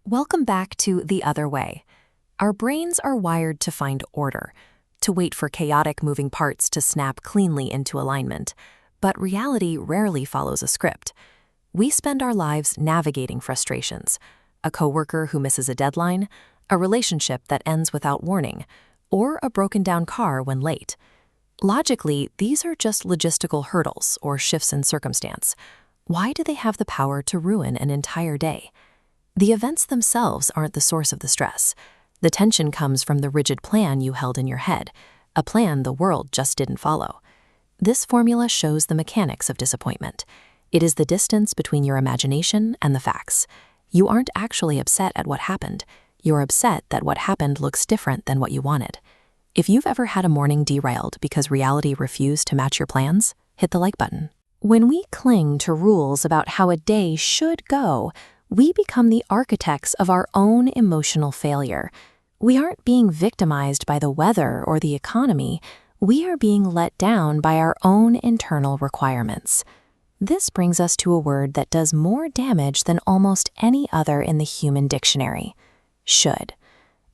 Welcome back to The Other Way. Our brains are wired to find order, to wait for chaotic moving parts to snap cleanly into alignment. But reality rarely follows a script. We spend our lives navigating frustrations: a coworker who misses a deadline, a relationship that ends without warning, or a broken-down car when late. Logically, these are just logistical hurdles or shifts in circumstance. Why do they have the power to ruin an entire day? The events themselves aren't the source of the stress. The tension comes from the rigid plan you held in your head, a plan the world just didn't follow. This formula shows the mechanics of disappointment. It is the distance between your imagination and the facts. You aren't actually upset at what happened. You're upset that what happened looks different than what you wanted. If you've ever had a morning derailed because reality refused to match your plans, hit the like button. When we cling to rules about how a day should go, we become the architects of our own emotional failure. We aren't being victimized by the weather or the economy. We are being let down by our own internal requirements. This brings us to a word that does more damage than almost any other in the human dictionary: should.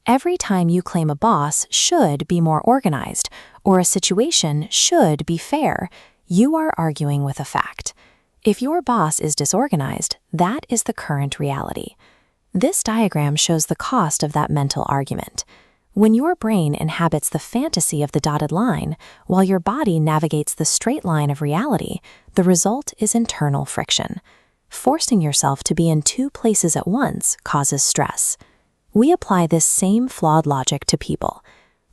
Every time you claim a boss should be more organized or a situation should be fair, you are arguing with a fact. If your boss is disorganized, that is the current reality. This diagram shows the cost of that mental argument. When your brain inhabits the fantasy of the dotted line, while your body navigates the straight line of reality, the result is internal friction. Forcing yourself to be in two places at once causes stress. We apply this same flawed logic to people.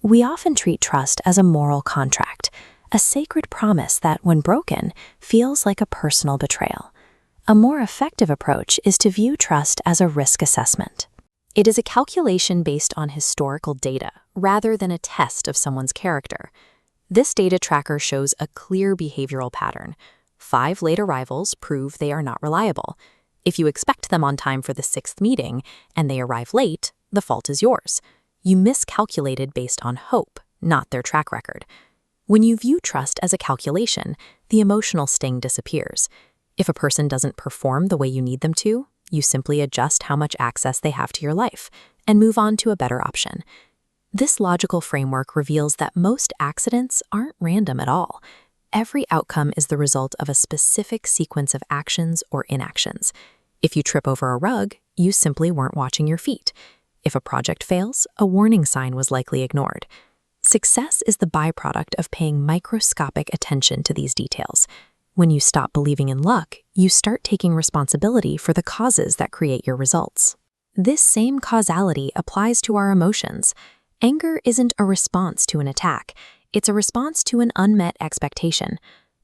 We often treat trust as a moral contract, a sacred promise that, when broken, feels like a personal betrayal. A more effective approach is to view trust as a risk assessment. It is a calculation based on historical data, rather than a test of someone's character. This data tracker shows a clear behavioral pattern. 5 late arrivals prove they are not reliable. If you expect them on time for the 6th meeting and they arrive late, the fault is yours. You miscalculated based on hope, not their track record. When you view trust as a calculation, the emotional sting disappears. If a person doesn't perform the way you need them to, you simply adjust how much access they have to your life and move on to a better option. This logical framework reveals that most accidents aren't random at all. Every outcome is the result of a specific sequence of actions or inactions. If you trip over a rug, you simply weren't watching your feet. If a project fails, a warning sign was likely ignored. Success is the byproduct of paying microscopic attention to these details. When you stop believing in luck, you start taking responsibility for the causes that create your results. This same causality applies to our emotions. Anger isn't a response to an attack. It's a response to an unmet expectation.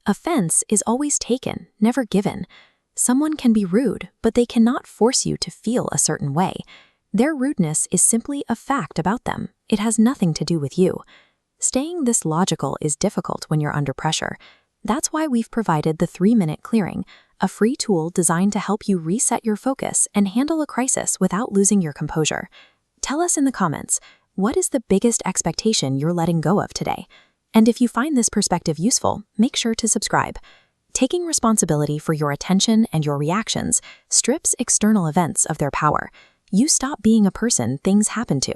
Offense is always taken, never given. Someone can be rude, but they cannot force you to feel a certain way. Their rudeness is simply a fact about them. It has nothing to do with you. Staying this logical is difficult when you're under pressure. That's why we've provided the 3-minute clearing, a free tool designed to help you reset your focus and handle a crisis without losing your composure. Tell us in the comments, what is the biggest expectation you're letting go of today? And if you find this perspective useful, make sure to subscribe. Taking responsibility for your attention and your reactions strips external events of their power. You stop being a person things happen to.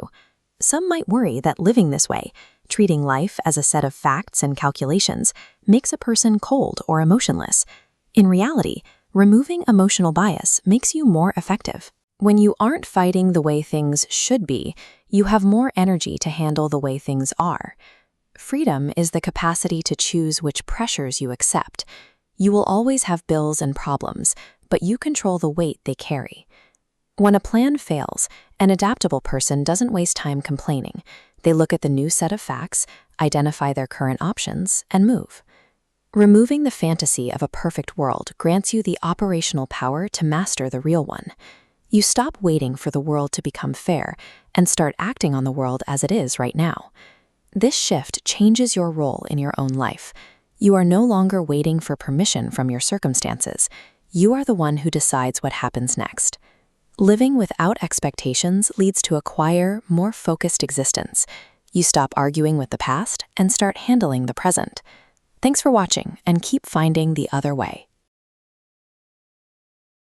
Some might worry that living this way, treating life as a set of facts and calculations, makes a person cold or emotionless. In reality, removing emotional bias makes you more effective. When you aren't fighting the way things should be, you have more energy to handle the way things are. Freedom is the capacity to choose which pressures you accept. You will always have bills and problems, but you control the weight they carry. When a plan fails, an adaptable person doesn't waste time complaining. They look at the new set of facts, identify their current options, and move. Removing the fantasy of a perfect world grants you the operational power to master the real one. You stop waiting for the world to become fair and start acting on the world as it is right now. This shift changes your role in your own life. You are no longer waiting for permission from your circumstances. You are the one who decides what happens next. Living without expectations leads to a quieter, more focused existence. You stop arguing with the past and start handling the present. Thanks for watching, and keep finding the other way.